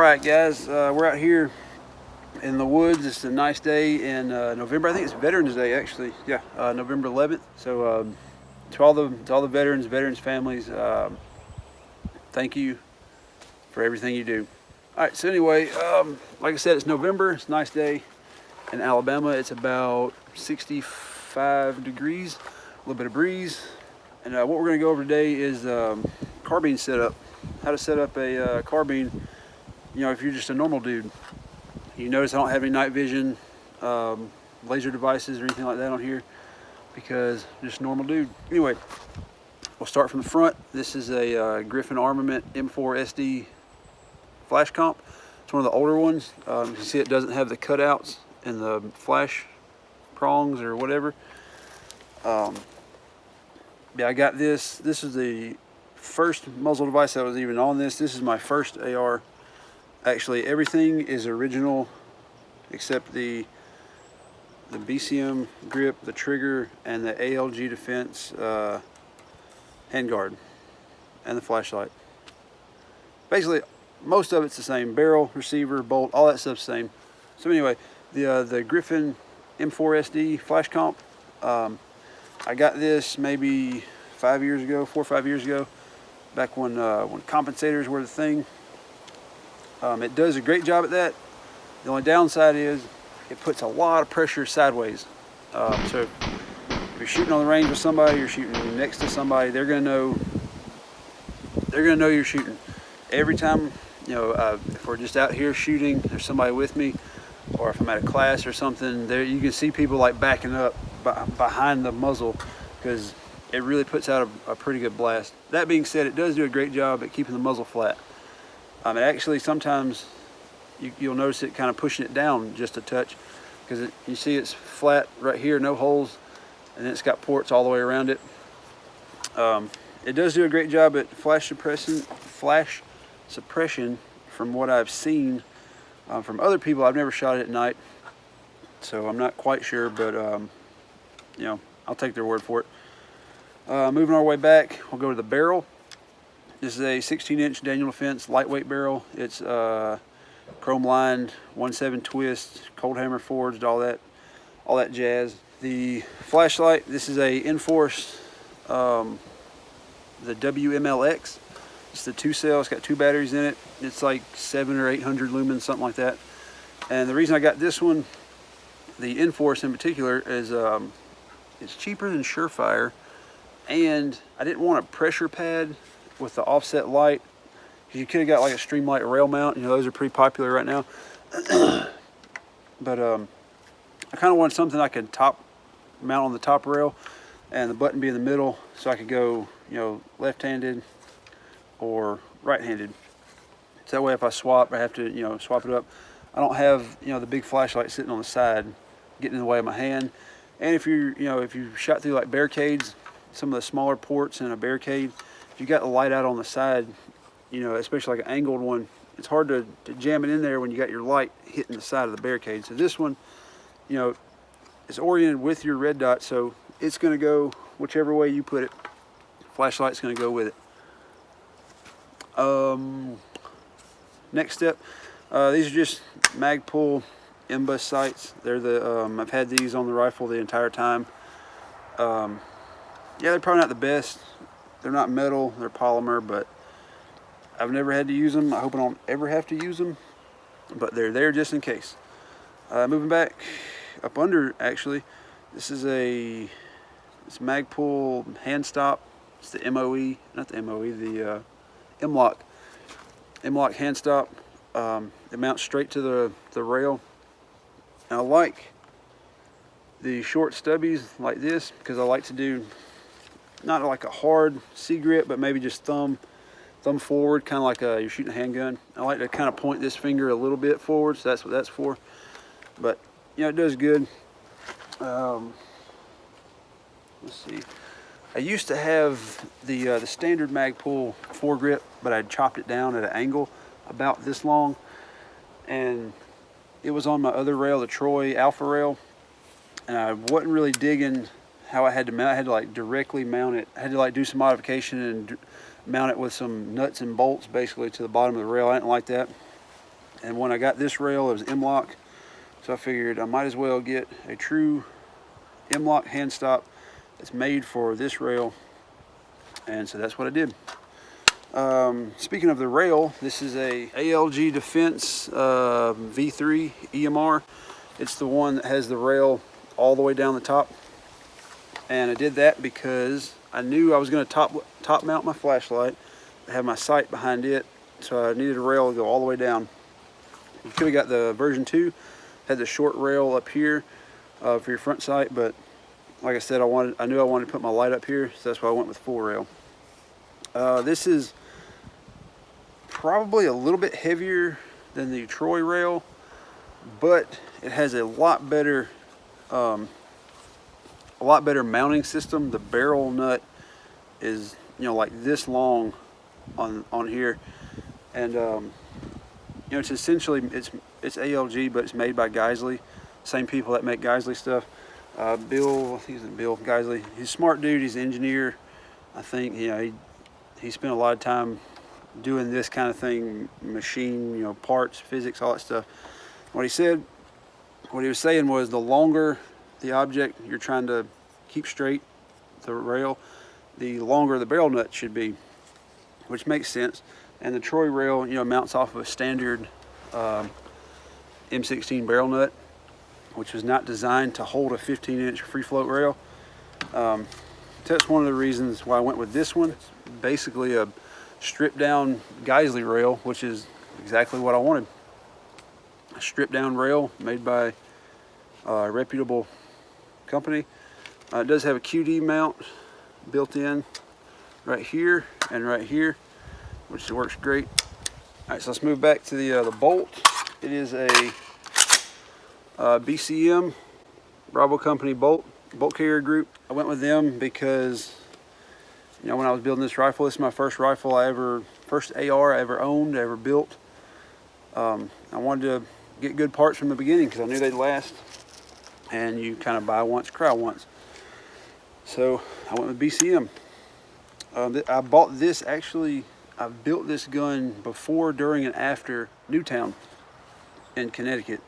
Alright guys, we're out here in the woods. It's a nice day in November. I think it's Veterans Day actually. Yeah, November 11th. So to all the veterans families, thank you for everything you do. Alright, so anyway, like I said, it's November. It's a nice day in Alabama. It's about 65 degrees, a little bit of breeze. And what we're going to go over today is carbine setup. How to set up a carbine. You know, if you're just a normal dude. You notice I don't have any night vision, laser devices or anything like that on here because I'm just a normal dude. Anyway, we'll start from the front. This is a Griffin Armament M4 SD flash comp. It's one of the older ones. You can see it doesn't have the cutouts and the flash prongs or whatever. Yeah, I got this. This is the first muzzle device that was even on this. This is my first AR. Actually, everything is original except the BCM grip, the trigger, and the ALG Defense handguard, and the flashlight. Basically, most of it's the same. Barrel, receiver, bolt, all that stuff's the same. So anyway, the Griffin M4 SD flash comp, I got this maybe 4 or 5 years ago, back when compensators were the thing. It does a great job at that. The only downside is it puts a lot of pressure sideways. So if you're shooting on the range with somebody, you're shooting next to somebody, they're gonna know you're shooting. Every time, you know, if we're just out here shooting, there's somebody with me, or if I'm at a class or something, there you can see people like backing up behind the muzzle because it really puts out a pretty good blast. That being said, it does do a great job at keeping the muzzle flat. It actually, sometimes you'll notice it kind of pushing it down just a touch because you see it's flat right here, no holes, and it's got ports all the way around it. It does do a great job at flash suppression from what I've seen from other people. I've never shot it at night, so I'm not quite sure, but you know, I'll take their word for it. Moving our way back, we'll go to the barrel. This is a 16-inch Daniel Defense lightweight barrel. It's chrome lined, 1/7 twist, cold hammer forged, all that jazz. The flashlight, this is a Enforce, the WMLX. It's the 2-cell. It's got 2 batteries in it. It's like 700 or 800 lumens, something like that. And the reason I got this one, the Enforce in particular, is it's cheaper than Surefire, and I didn't want a pressure pad with the offset light. You could have got like a streamlined rail mount. You know, those are pretty popular right now. But I kind of wanted something I could top mount on the top rail and the button be in the middle, so I could go, you know, left-handed or right-handed. So that way if I swap, I have to, you know, swap it up. I don't have, you know, the big flashlight sitting on the side getting in the way of my hand. And if you're, you know, if you shot through like barricades, some of the smaller ports in a barricade, if you got the light out on the side, you know, especially like an angled one, it's hard to jam it in there when you got your light hitting the side of the barricade. So this one, you know, is oriented with your red dot, so it's going to go whichever way you put it. Flashlight's going to go with it. Next step, these are just Magpul MBUS sights. They're the I've had these on the rifle the entire time. Yeah, they're probably not the best. They're not metal, they're polymer, but I've never had to use them. I hope I don't ever have to use them, but they're there just in case. Moving back up under, actually, this is it's Magpul hand stop. It's the MOE, not the MOE, the M-Lock hand stop. It mounts straight to the rail. And I like the short stubbies like this because I like to do not like a hard C-grip, but maybe just thumb forward, kind of like you're shooting a handgun. I like to kind of point this finger a little bit forward, so that's what that's for. But, you know, it does good. Let's see. I used to have the standard Magpul foregrip, but I chopped it down at an angle about this long, and it was on my other rail, the Troy Alpha rail, and I wasn't really digging how I had to mount. I had to like directly mount it. I had to like do some modification and mount it with some nuts and bolts basically to the bottom of the rail. I didn't like that. And when I got this rail, it was M-lock. So I figured I might as well get a true M-lock hand stop that's made for this rail. And so that's what I did. Speaking of the rail, this is a ALG Defense V3 EMR. It's the one that has the rail all the way down the top. And I did that because I knew I was going to top mount my flashlight, have my sight behind it, so I needed a rail to go all the way down. You could have got the version 2, had the short rail up here for your front sight, but like I said, I knew I wanted to put my light up here, so that's why I went with full rail. This is probably a little bit heavier than the Troy rail, but it has a lot better mounting system. The barrel nut is, you know, like this long on here, and you know, it's essentially it's ALG, but it's made by Geisley, same people that make Geisley stuff. Bill, I think it's Bill Geisley. He's a smart dude. He's an engineer. I think, you know, he spent a lot of time doing this kind of thing, machine, you know, parts, physics, all that stuff. What he was saying was, the longer the object you're trying to keep straight, the rail, the longer the barrel nut should be, which makes sense. And the Troy rail, you know, mounts off of a standard M16 barrel nut, which was not designed to hold a 15-inch free float rail. That's one of the reasons why I went with this one. It's basically a stripped down Geisley rail, which is exactly what I wanted. A stripped down rail made by a reputable company. It does have a QD mount built in right here and right here, which works great. All right, so let's move back to the bolt. It is a BCM, Bravo Company bolt carrier group. I went with them because, you know, when I was building this rifle, this is my first rifle first AR I ever owned, ever built. I wanted to get good parts from the beginning because I knew they'd last, and you kind of buy once, cry once. So I went with BCM. I bought this, actually, I built this gun before, during, and after Newtown in Connecticut.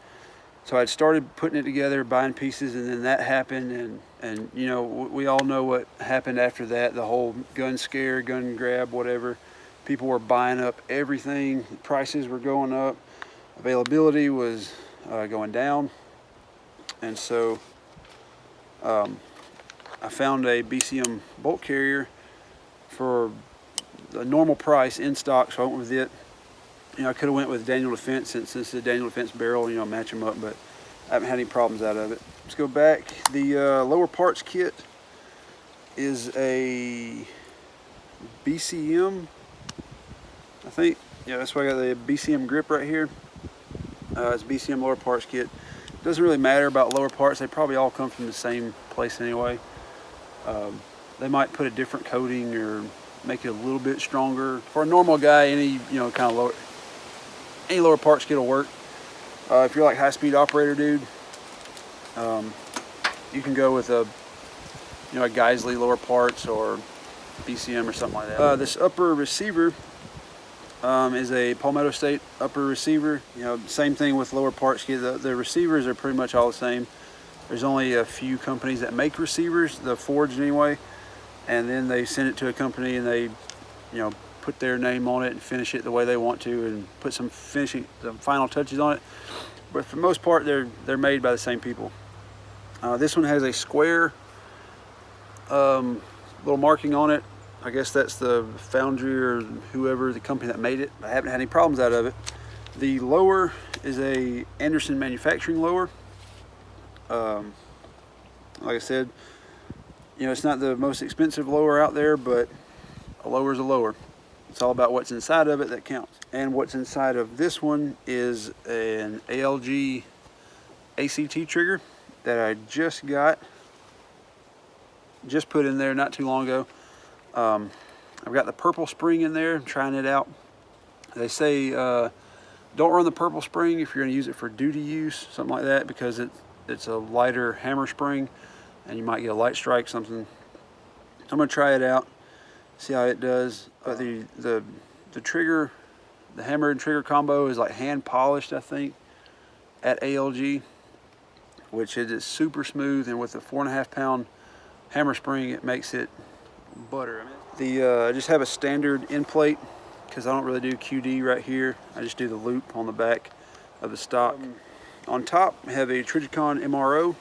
So I'd started putting it together, buying pieces, and then that happened, and you know, we all know what happened after that, the whole gun scare, gun grab, whatever. People were buying up everything, prices were going up, availability was going down, and so I found a BCM bolt carrier for a normal price in stock, so I went with it. You know, I could have went with Daniel Defense, since it's a Daniel Defense barrel, you know, match them up, but I haven't had any problems out of it. Let's go back. The lower parts kit is a BCM, I think. Yeah, that's why I got the BCM grip right here. It's BCM lower parts kit. Doesn't really matter about lower parts. They probably all come from the same place anyway. They might put a different coating or make it a little bit stronger. For a normal guy, any, you know, kind of any lower parts kit will work. If you're like high-speed operator dude, you can go with a Geisley lower parts or BCM or something like that. This upper receiver is a Palmetto State upper receiver. You know, same thing with lower parts kit. The receivers are pretty much all the same. There's only a few companies that make receivers, the forged anyway, and then they send it to a company and they, you know, put their name on it and finish it the way they want to and put some final touches on it. But for the most part, they're made by the same people. This one has a square little marking on it. I guess that's the foundry or whoever, the company that made it. I haven't had any problems out of it. The lower is a Anderson manufacturing lower. Like I said, you know, it's not the most expensive lower out there, but a lower is a lower. It's all about what's inside of it that counts. And what's inside of this one is an ALG ACT trigger that I just put in there not too long ago. I've got the purple spring in there. I'm trying it out. They say don't run the purple spring if you're going to use it for duty use, something like that, because it's a lighter hammer spring and you might get a light strike, something. I'm going to try it out, see how it does. But the trigger, The hammer and trigger combo is like hand polished, I think, at ALG, which is super smooth, and with a 4.5 pound hammer spring, it makes it butter. I just have a standard end plate because I don't really do QD right here. I just do the loop on the back of the stock. On top, I have a Trijicon MRO.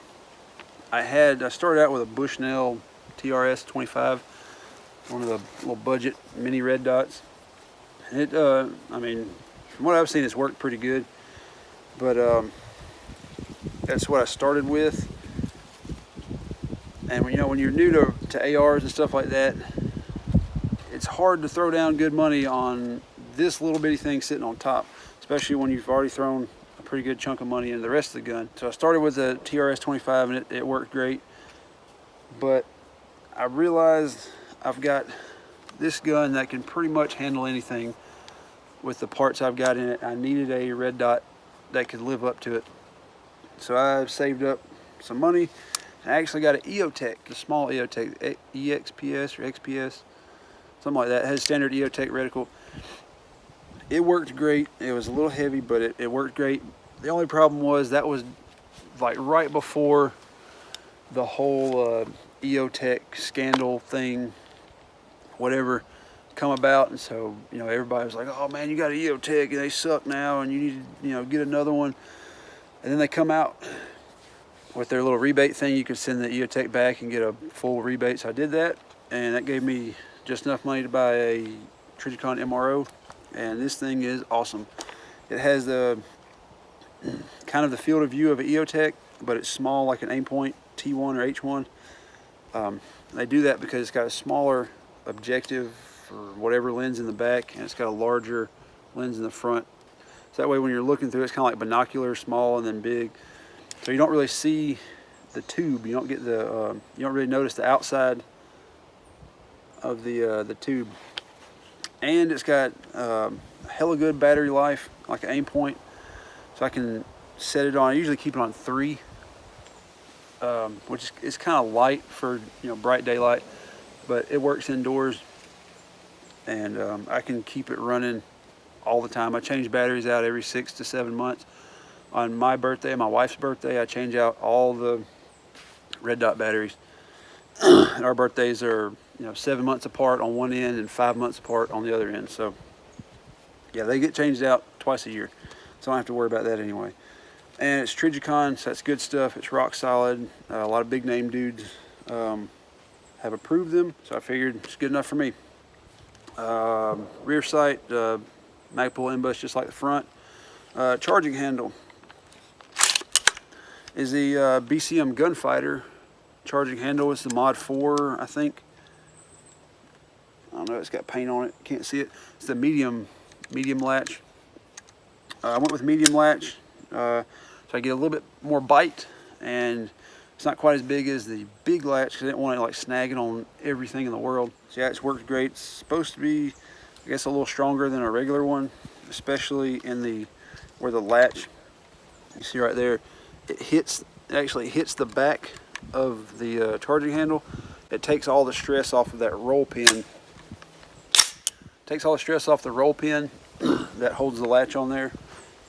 I started out with a Bushnell TRS 25, one of the little budget mini red dots. And I mean, from what I've seen, it's worked pretty good. But that's what I started with. And when you're new to ARs and stuff like that, it's hard to throw down good money on this little bitty thing sitting on top, especially when you've already thrown a pretty good chunk of money into the rest of the gun. So I started with the TRS 25 and it worked great. But I realized I've got this gun that can pretty much handle anything with the parts I've got in it. I needed a red dot that could live up to it. So I've saved up some money. I actually got an EOTech, a small EOTech, EXPS or XPS, something like that. It has standard EOTech reticle. It worked great. It was a little heavy, but it worked great. The only problem was that was like right before the whole EOTech scandal thing, whatever, come about. And so, everybody was like, oh man, you got an EOTech and they suck now and you need to, get another one. And then they come out with their little rebate thing. You could send the EOTech back and get a full rebate. So I did that, and that gave me just enough money to buy a Trijicon MRO, and this thing is awesome. It has the kind of the field of view of an EOTech, but it's small like an Aimpoint T1 or H1. They do that because it's got a smaller objective or whatever lens in the back, and it's got a larger lens in the front. So that way when you're looking through, it's kind of like binocular, small and then big. So you don't really see the tube. You don't get the. You don't really notice the outside of the tube. And it's got hella good battery life, like an Aimpoint. So I can set it on. I usually keep it on 3, which is kind of light for bright daylight, but it works indoors, and I can keep it running all the time. I change batteries out every 6 to 7 months. On my birthday and my wife's birthday, I change out all the red dot batteries. And our birthdays are 7 months apart on one end and 5 months apart on the other end. So yeah, they get changed out twice a year, so I don't have to worry about that anyway. And it's Trijicon, so that's good stuff. It's rock solid. A lot of big name dudes have approved them, so I figured it's good enough for me. Rear sight, Magpul inbush just like the front. Charging handle is the BCM Gunfighter charging handle. It's the Mod 4, I think. I don't know, it's got paint on it, can't see it. It's the medium latch. I went with medium latch, so I get a little bit more bite, and it's not quite as big as the big latch because I didn't want it like snagging on everything in the world. So yeah, it's worked great. It's supposed to be, I guess, a little stronger than a regular one, especially in where the latch, you see right there, it actually hits the back of the charging handle. It takes all the stress off of that roll pin. Takes all the stress off the roll pin that holds the latch on there,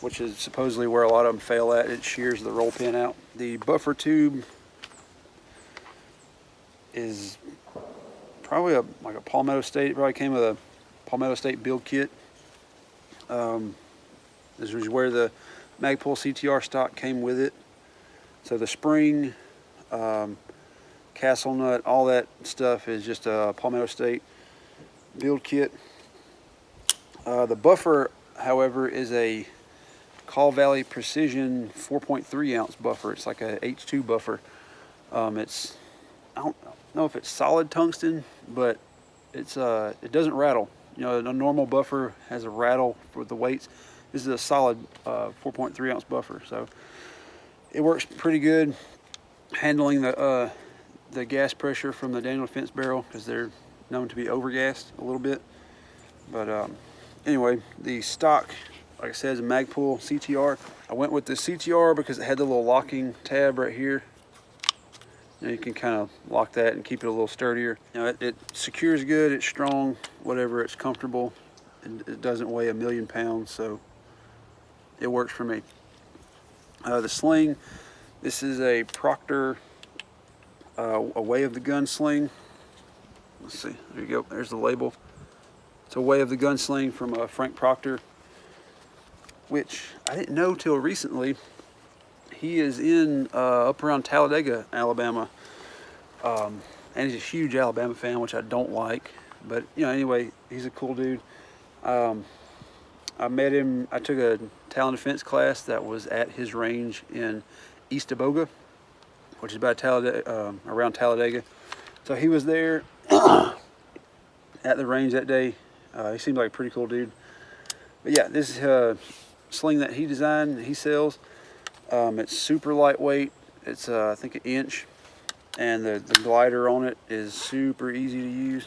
which is supposedly where a lot of them fail at. It shears the roll pin out. The buffer tube is probably like a Palmetto State. It probably came with a Palmetto State build kit. This is where the Magpul CTR stock came with it. So the spring, castle nut, all that stuff is just a Palmetto State build kit. The buffer, however, is a Call Valley Precision 4.3 ounce buffer. It's like a H2 buffer. I don't know if it's solid tungsten, but it doesn't rattle. A normal buffer has a rattle for the weights. This is a solid 4.3 ounce buffer, so it works pretty good handling the gas pressure from the Daniel Defense barrel, because they're known to be overgassed a little bit. But anyway, the stock, like I said, is a Magpul CTR. I went with the CTR because it had the little locking tab right here. You can kind of lock that and keep it a little sturdier. It secures good, it's strong, whatever, it's comfortable. It doesn't weigh 1,000,000 pounds, so it works for me. The sling, this is a Proctor, a Way of the Gun sling. Let's see, there you go, there's the label. It's a Way of the Gun sling from Frank Proctor, which I didn't know till recently. He is in up around Talladega, Alabama, and he's a huge Alabama fan, which I don't like. But you know, anyway, he's a cool dude. I met him. I took a Talon Defense class that was at his range in East Aboga, which is about around Talladega. So he was there at the range that day. He seemed like a pretty cool dude. But yeah, this is a sling that he designed, he sells. It's super lightweight. It's I think 1 inch, and the glider on it is super easy to use.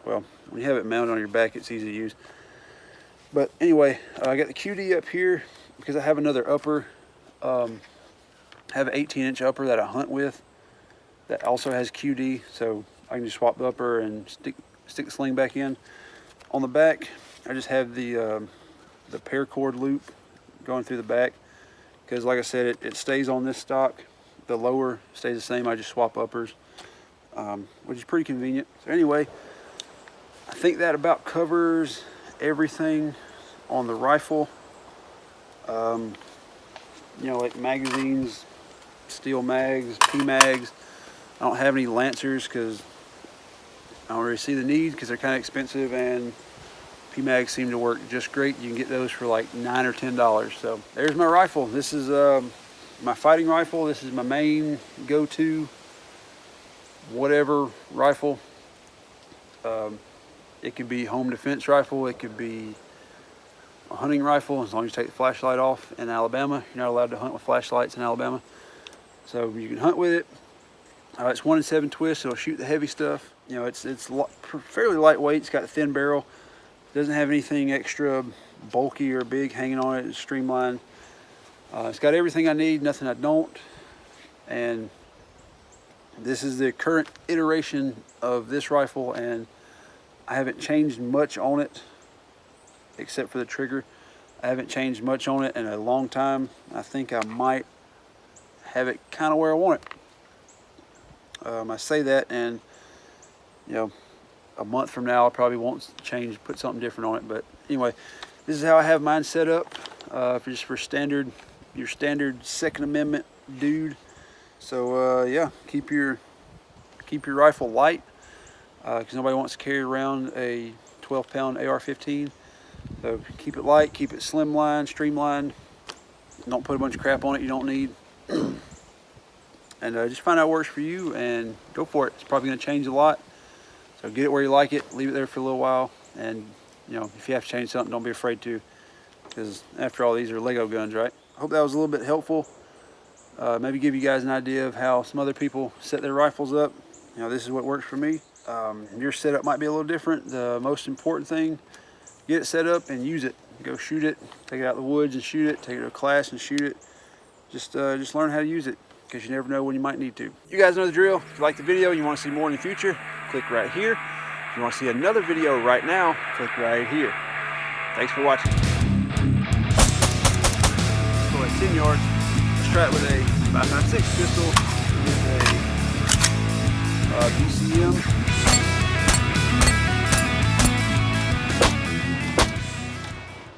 Well, when you have it mounted on your back, it's easy to use. But anyway, I got the QD up here because I have another upper. I have an 18-inch upper that I hunt with that also has QD, so I can just swap the upper and stick the sling back in. On the back, I just have the paracord loop going through the back, because like I said, it stays on this stock. The lower stays the same. I just swap uppers, which is pretty convenient. So anyway, I think that about covers everything on the rifle. You know, like magazines, steel mags, P-mags. I don't have any Lancers because I don't really see the need, because they're kind of expensive, and P-mags seem to work just great. You can get those for like $9 or $10. So there's my rifle. This is my fighting rifle. This is my main go-to whatever rifle. It could be home defense rifle. It could be a hunting rifle, as long as you take the flashlight off. In Alabama, you're not allowed to hunt with flashlights in Alabama. So you can hunt with it. It's 1 in 7 twist, so it'll shoot the heavy stuff. You know, it's fairly lightweight. It's got a thin barrel. Doesn't have anything extra bulky or big hanging on it. It's streamlined. It's got everything I need, nothing I don't. And this is the current iteration of this rifle, and I haven't changed much on it except for the trigger. I haven't changed much on it in a long time. I think I might have it kind of where I want it. I say that, and you know, a month from now I probably won't change, put something different on it. But anyway, this is how I have mine set up, just for your standard Second Amendment dude. So yeah, keep your rifle light, because nobody wants to carry around a 12-pound AR-15. So keep it light, keep it slimline, streamlined. Don't put a bunch of crap on it you don't need. And just find out what works for you and go for it. It's probably going to change a lot. So get it where you like it, leave it there for a little while, and you know, if you have to change something, don't be afraid to, because after all, these are Lego guns, right? I hope that was a little bit helpful. Maybe give you guys an idea of how some other people set their rifles up. You know, this is what works for me. Your setup might be a little different. The most important thing, get it set up and use it. Go shoot it, take it out in the woods and shoot it, take it to a class and shoot it. Just learn how to use it, because you never know when you might need to. You guys know the drill. If you like the video and you want to see more in the future, click right here. If you want to see another video right now, click right here. Thanks for watching. So at 10 yards, let's try it with a 5.56 pistol with a BCM.